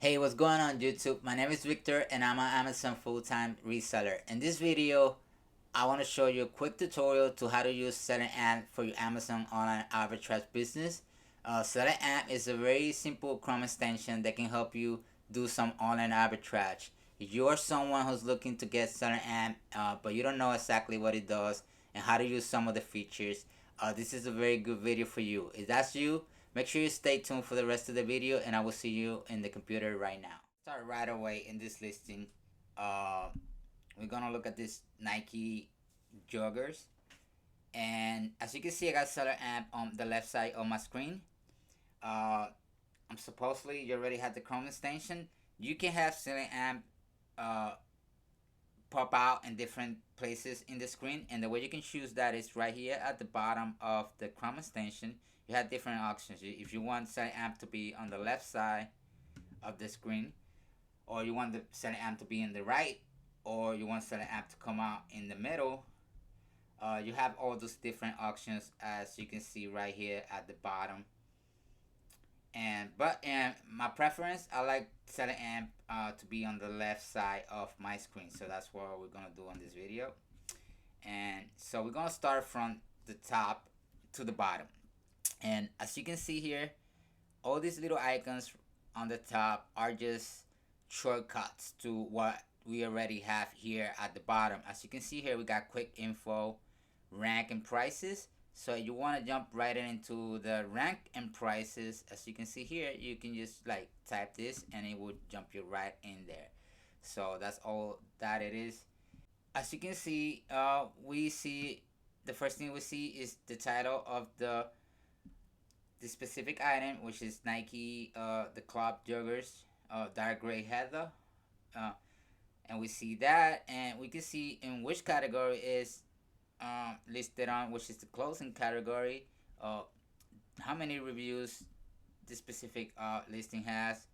Hey, what's going on YouTube? My name is Victor and I'm an Amazon full-time reseller. In this video, I want to show you a quick tutorial to how to use Selling Amp for your Amazon online arbitrage business. Selling Amp is a very simple Chrome extension that can help you do some online arbitrage. If you are someone who's looking to get Selling Amp, but you don't know exactly what it does and how to use some of the features, this is a very good video for you. If that's you, make sure you stay tuned for the rest of the video and I will see you in the computer right now. Start right away in this listing. Uh, we're gonna look at this Nike joggers, and as you can see I got Seller Amp on the left side of my screen. I'm supposedly you already had the Chrome extension. You can have Seller Amp uh, pop out in different places in the screen, and the way you can choose that is right here at the bottom of the Chrome extension. You have different options. If you want Seller Amp to be on the left side of the screen, or you want the Seller Amp to be in the right, or you want Seller Amp to come out in the middle, you have all those different options as you can see right here at the bottom. And my preference, I like Seller Amp to be on the left side of my screen, so that's what we're gonna do on this video. And so we're gonna start from the top to the bottom, and as you can see here, all these little icons on the top are just shortcuts to what we already have here at the bottom. As you can see here, we got quick info, rank, and prices. So you want to jump right into the rank and prices. As you can see here, you can just like type this and it would jump you right in there. So that's all that it is. As you can see, we see the first thing we see is the title of the specific item, which is Nike the Club Joggers dark gray heather, uh, and we see that, and we can see in which category is listed on, which is the clothing category, uh, how many reviews the specific listing has,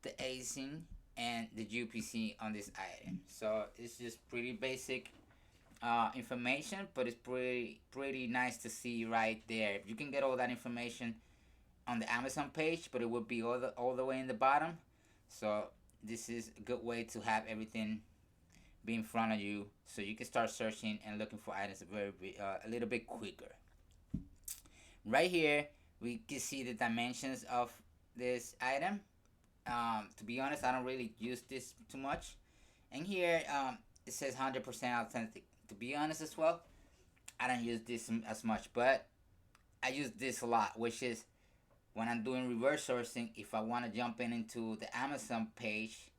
the ASIN, and the UPC on this item. So it's just pretty basic information, but it's pretty nice to see right there. You can get all that information on the Amazon page, but it would be all the way in the bottom. So this is a good way to have everything be in front of you, so you can start searching and looking for items a little bit quicker. Right here, we can see the dimensions of this item. To be honest, I don't really use this too much. And here, it says 100% authentic. To be honest as well, I don't use this as much, but I use this a lot, which is when I'm doing reverse sourcing. If I want to jump into the Amazon page,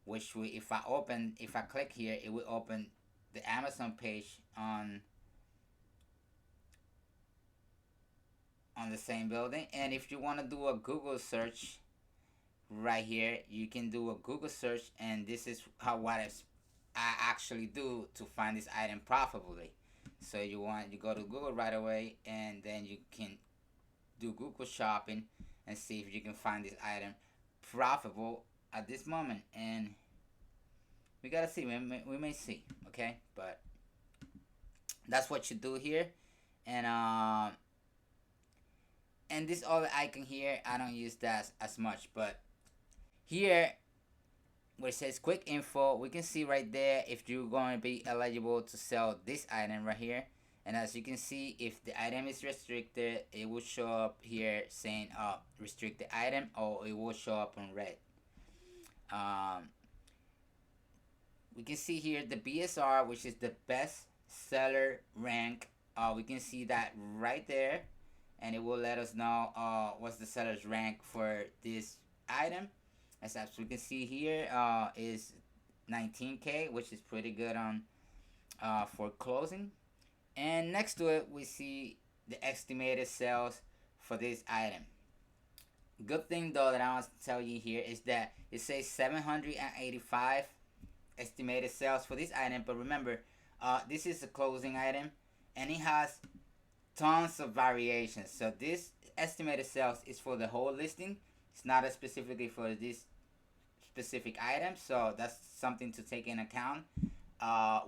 which if I click here, it will open the Amazon page on the same building. And if you want to do a Google search right here, you can do a Google search, and this is I actually do to find this item profitably. So you go to Google right away, and then you can do Google shopping and see if you can find this item profitable at this moment. And we gotta see, we may see, okay, but that's what you do here. And this other icon here, I don't use that as much, but here where it says quick info, we can see right there if you're going to be eligible to sell this item right here. And as you can see, if the item is restricted, it will show up here saying restricted item, or it will show up in red. We can see here the BSR, which is the best seller rank. We can see that right there, and it will let us know what's the seller's rank for this item. As we can see here, is 19K, which is pretty good on for closing. And next to it, we see the estimated sales for this item. Good thing though that I want to tell you here is that it says 785 estimated sales for this item, but remember, this is a closing item, and it has tons of variations. So this estimated sales is for the whole listing. It's not specifically for this specific item, so that's something to take in account.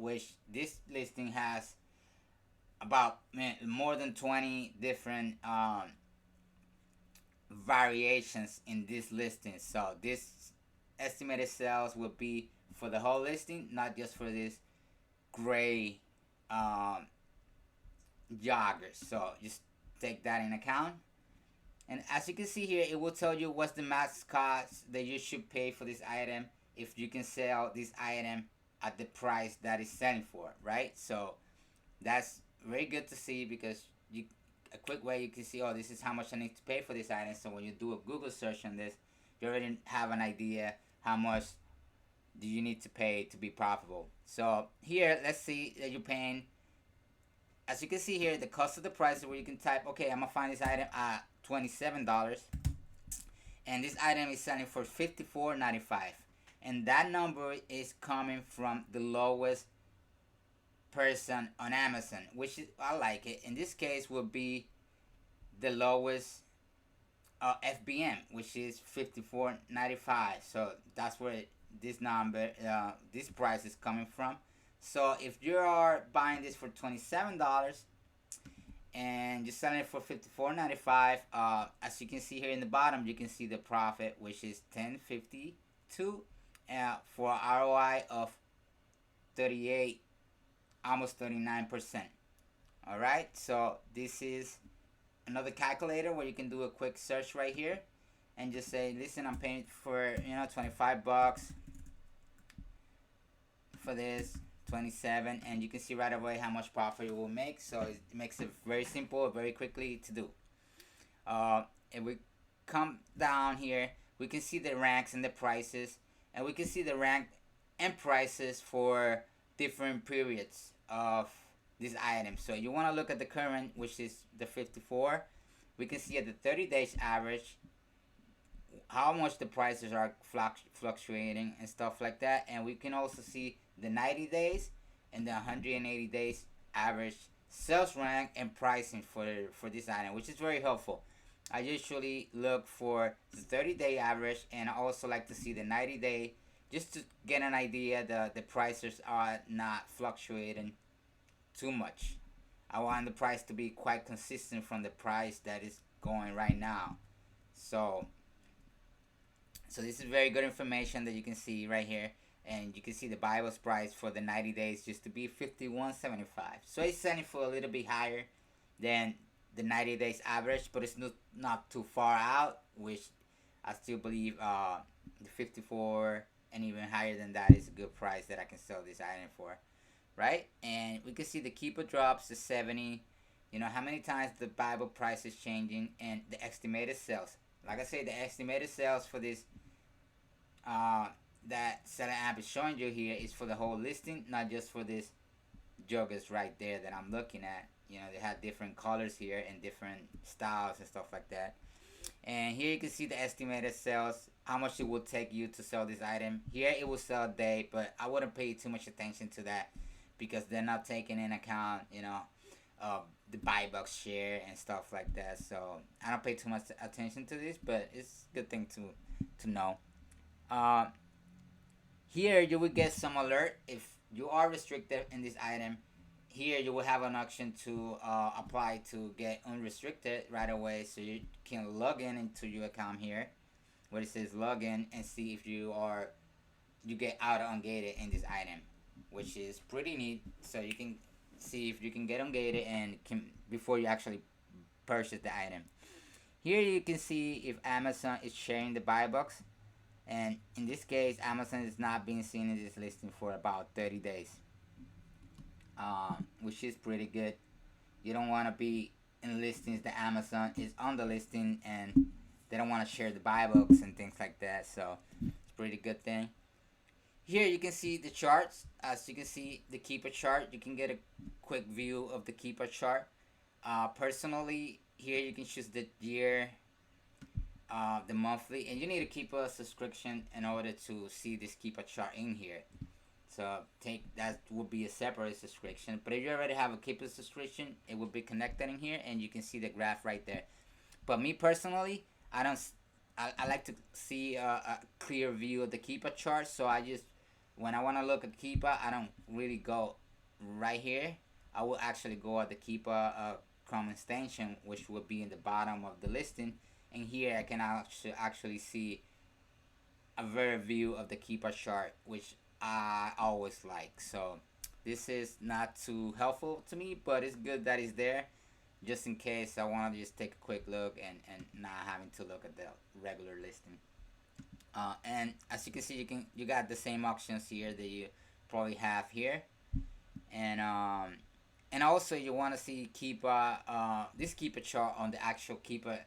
Which this listing has about more than 20 different variations in this listing. So this estimated sales will be for the whole listing, not just for this gray um, joggers. So just take that in account. And as you can see here, it will tell you what's the max cost that you should pay for this item if you can sell this item at the price that it's selling for, right? So that's very good to see, because you a quick way you can see, oh, this is how much I need to pay for this item. So when you do a Google search on this, you already have an idea how much do you need to pay to be profitable. So here, let's see that you're paying. As you can see here, the cost of the price, where you can type, okay, I'm gonna find this item at $27, and this item is selling for $54.95, and that number is coming from the lowest person on Amazon, which is, I like it. In this case, will be the lowest FBM, which is $54.95. So that's where this number, this price is coming from. So if you are buying this for $27 and you're selling it for $54.95, as you can see here in the bottom, you can see the profit, which is $10.52, for ROI of 38, almost 39%. All right, so this is another calculator where you can do a quick search right here and just say, listen, I'm paying for 25 bucks for this, 27, and you can see right away how much profit it will make. So it makes it very simple, very quickly to do. If we come down here, we can see the ranks and the prices, and we can see the rank and prices for different periods of this item. So you want to look at the current, which is the 54. We can see at the 30 days average how much the prices are fluctuating and stuff like that. And we can also see the 90 days and the 180 days average sales rank and pricing for this item, which is very helpful. I usually look for the 30-day average, and I also like to see the 90-day, just to get an idea the prices are not fluctuating too much. I want the price to be quite consistent from the price that is going right now. So this is very good information that you can see right here, and you can see the Bible's price for the 90 days just to be $51.75. So it's selling for a little bit higher than the 90 days average, but it's not too far out, which I still believe the 54 and even higher than that is a good price that I can sell this item for, right? And we can see the keeper drops to 70. How many times the Bible price is changing, and the estimated sales. Like I say, the estimated sales for this that Selling App is showing you here is for the whole listing, not just for this joggers right there that I'm looking at. They have different colors here and different styles and stuff like that. And here you can see the estimated sales, how much it will take you to sell this item. Here it will sell a day, but I wouldn't pay too much attention to that, because they're not taking in account, the buy box share and stuff like that. So I don't pay too much attention to this, but it's a good thing to know. Here you will get some alert if you are restricted in this item. Here you will have an option to apply to get unrestricted right away, so you can log in into your account here where it says login and see if you get auto ungated in this item, which is pretty neat. So you can see if you can get ungated and before you actually purchase the item. Here you can see if Amazon is sharing the buy box, and in this case Amazon is not being seen in this listing for about 30 days, which is pretty good. You don't want to be in listings that Amazon is on the listing and they don't want to share the buy box and things like that. So it's a pretty good thing. Here you can see the charts. As you can see the keeper chart, you can get a quick view of the keeper chart. Personally, here you can choose the year, the monthly, and you need to keep a subscription in order to see this keeper chart in here. So that would be a separate subscription. But if you already have a keeper subscription, it will be connected in here, and you can see the graph right there. But me personally, I like to see a clear view of the keeper chart. So when I want to look at keeper, I don't really go right here. I will actually go at the keeper Chrome extension, which will be in the bottom of the listing. And here I can actually see a better view of the keeper chart, which I always like. So this is not too helpful to me, but it's good that it's there, just in case I want to just take a quick look and not having to look at the regular listing. And as you can see, you got the same options here that you probably have here, and also you want to see keeper this keeper chart on the actual keeper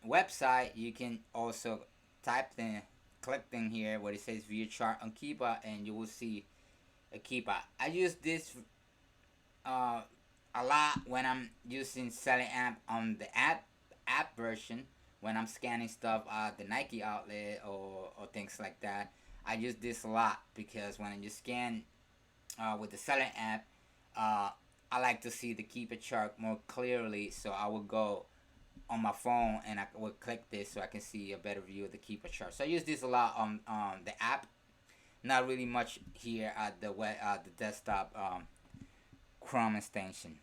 website. You can also type in, click in here where it says view chart on keeper, and you will see a keeper. I use this uh, a lot when I'm using selling amp on the app version, when I'm scanning stuff at the Nike outlet or things like that. I use this a lot because when you scan with the selling app, I like to see the keeper chart more clearly. So I will go on my phone and I will click this so I can see a better view of the keeper chart. So I use this a lot on the app. Not really much here at the the desktop Chrome extension.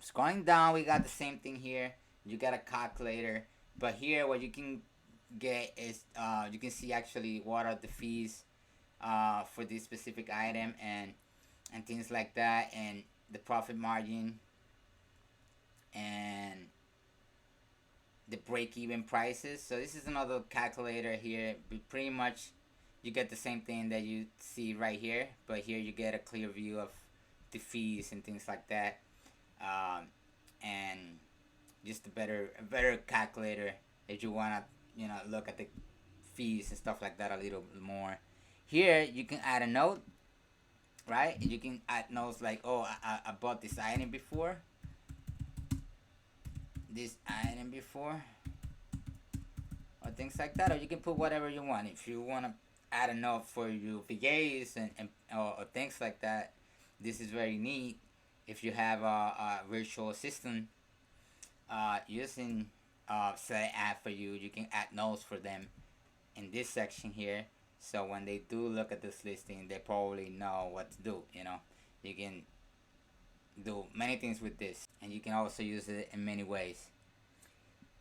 Scrolling down, we got the same thing here. You got a calculator, but here what you can get is you can see actually what are the fees for this specific item and things like that, and the profit margin and the break-even prices. So this is another calculator here. But pretty much you get the same thing that you see right here, but here you get a clear view of the fees and things like that, and just a better calculator if you want to look at the fees and stuff like that a little more. Here you can add a note, right? You can add notes like, oh, I bought this item before, or things like that. Or you can put whatever you want. If you want to add a note for your VAs or things like that, this is very neat. If you have a virtual assistant using Select App for you, you can add notes for them in this section here. So when they do look at this listing, they probably know what to do. You can do many things with this, and you can also use it in many ways.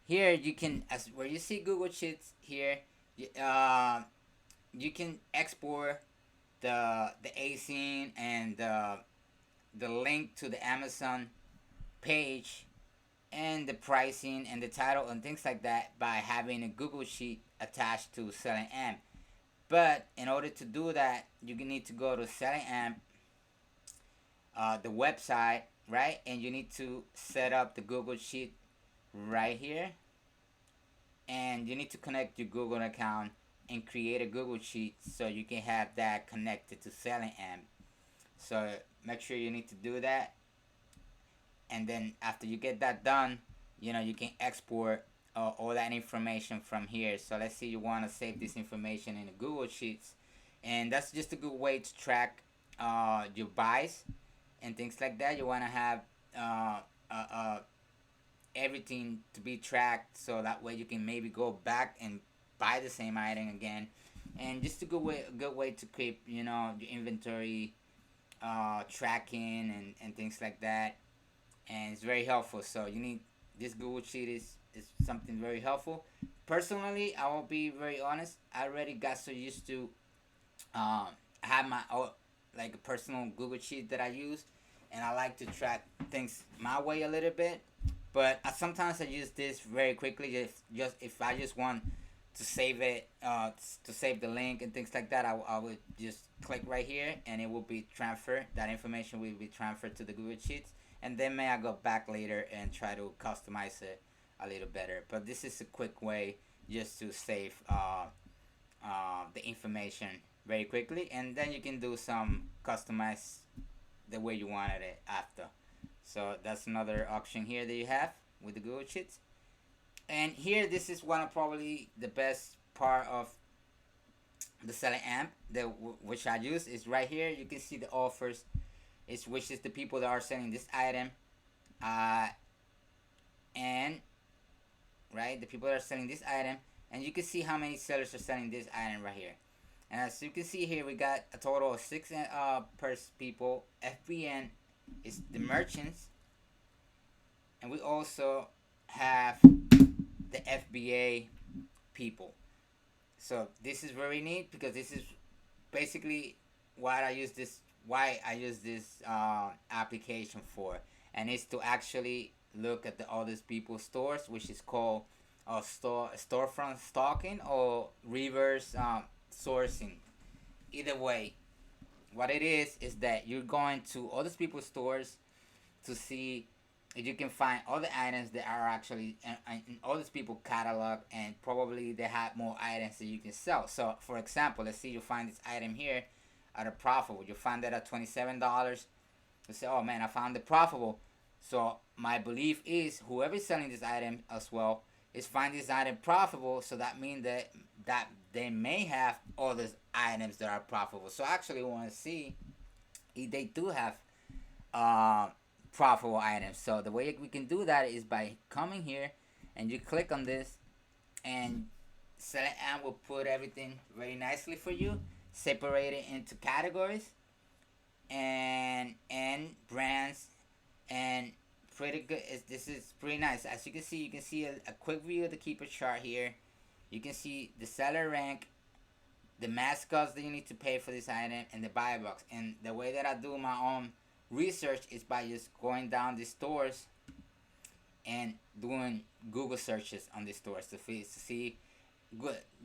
Here you can, as where you see Google Sheets here, you can export the ASIN and the link to the Amazon page and the pricing and the title and things like that by having a Google Sheet attached to Selling Amp. But in order to do that, you need to go to Selling Amp, the website, right? And you need to set up the Google Sheet right here. And you need to connect your Google account and create a Google Sheet so you can have that connected to Selling Amp. So make sure you need to do that. And then after you get that done, you can export all that information from here. So let's say you want to save this information in the Google Sheets, and that's just a good way to track your buys and things like that. You want to have everything to be tracked, so that way you can maybe go back and buy the same item again. And just a good way to keep your inventory tracking and things like that. And it's very helpful. So you need this Google Sheet is something very helpful. Personally, I will be very honest. I already got so used to have my own, like a personal Google Sheet that I use, and I like to track things my way a little bit. But sometimes I use this very quickly. If I just want to save it, to save the link and things like that, I would just click right here, and it will be transferred. That information will be transferred to the Google Sheets, and then may I go back later and try to customize it a little better. But this is a quick way just to save the information very quickly, and then you can do some customize the way you wanted it after. So that's another option here that you have with the Google Sheets. And here, this is one of probably the best part of the Selling Amp which I use is right here. You can see the offers, which is the people that are selling this item, and right, the people that are selling this item, and you can see how many sellers are selling this item right here. And as you can see here, we got a total of 6 people. FBN is the merchants, and we also have the FBA people. So this is very neat because this is basically what I use this why I use this application for, and it's to actually look at all these people's stores, which is called storefront stalking or reverse sourcing. Either way, what it is that you're going to all these people's stores to see if you can find all the items that are actually in all these people catalog, and probably they have more items that you can sell. So for example, let's see you find this item here at a profitable. You find that at $27. You say, oh man, I found it profitable. So my belief is whoever is selling this item as well is find this item profitable. So that means that they may have all these items that are profitable. So I actually want to see if they do have profitable items. So the way we can do that is by coming here and you click on this, and Selling Amp will put everything very nicely for you, separate it into categories and brands, and pretty good. This is pretty nice. As you can see a quick view of the keeper chart here. You can see the seller rank, the mascots that you need to pay for this item, and the buy box. And the way that I do my own research is by just going down the stores and doing Google searches on these stores to see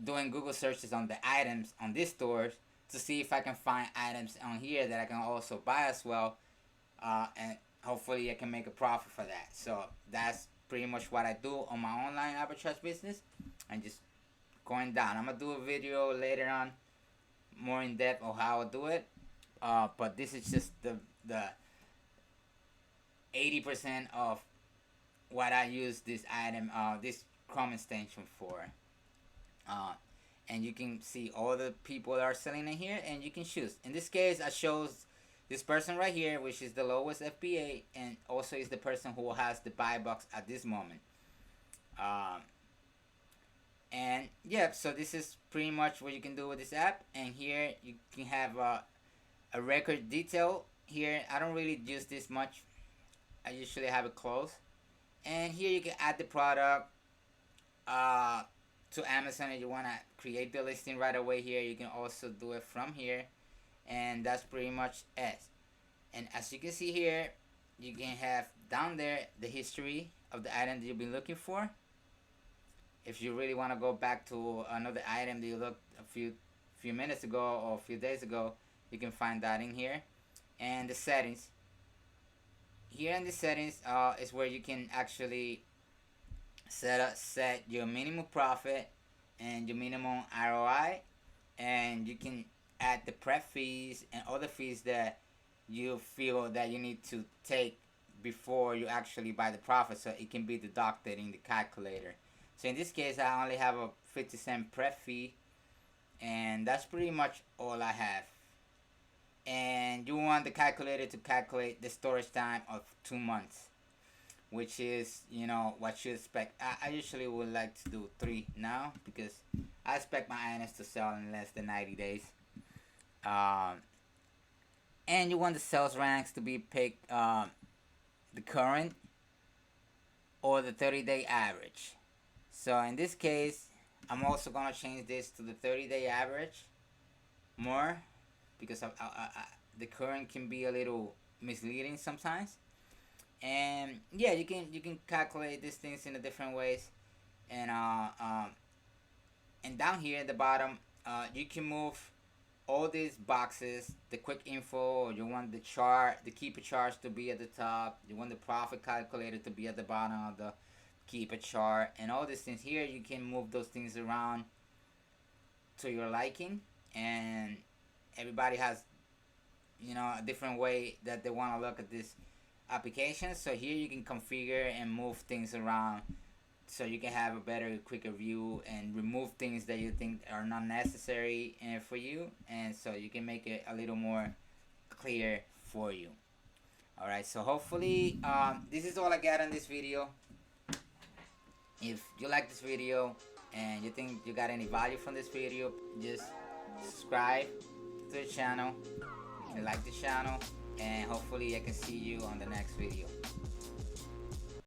doing Google searches on the items on these stores to see if I can find items on here that I can also buy as well, and hopefully I can make a profit for that. So that's pretty much what I do on my online arbitrage business. And just going down, I'm gonna do a video later on more in depth on how I do it, but this is just the 80% of what I use this item, this Chrome extension for. And you can see all the people that are selling in here, and you can choose. In this case, I chose this person right here, which is the lowest FBA, and also is the person who has the buy box at this moment. And yeah, so this is pretty much what you can do with this app. And here you can have a record detail. Here I don't really use this much. I usually have it closed. And here you can add the product to Amazon if you want to create the listing right away. Here you can also do it from here, and that's pretty much it. And as you can see here, you can have down there the history of the item that you've been looking for. If you really want to go back to another item that you looked a few minutes ago or a few days ago, you can find that in here. And the settings. Here in the settings is where you can actually set your minimum profit and your minimum ROI, and you can add the prep fees and other fees that you feel that you need to take before you actually buy the profit, so it can be deducted in the calculator. So in this case, I only have a 50-cent prep fee, and that's pretty much all I have. And you want the calculator to calculate the storage time of 2 months, which is, you know, what you expect. I usually would like to do 3 now because I expect my items to sell in less than 90 days. And you want the sales ranks to be picked, the current or the 30-day average. So in this case, I'm also going to change this to the 30-day average more, because the current can be a little misleading sometimes. And yeah, you can calculate these things in a different ways. And down here at the bottom, you can move all these boxes, the quick info. You want the chart, the keeper charts to be at the top. You want the profit calculator to be at the bottom of the keeper chart, and all these things here. You can move those things around to your liking, and everybody has, you know, a different way that they want to look at this application. So here you can configure and move things around so you can have a better, quicker view, and remove things that you think are not necessary for you, and so you can make it a little more clear for you. Alright, so hopefully this is all I got on this video. If you like this video and you think you got any value from this video, just subscribe to the channel, you can like the channel, and hopefully I can see you on the next video.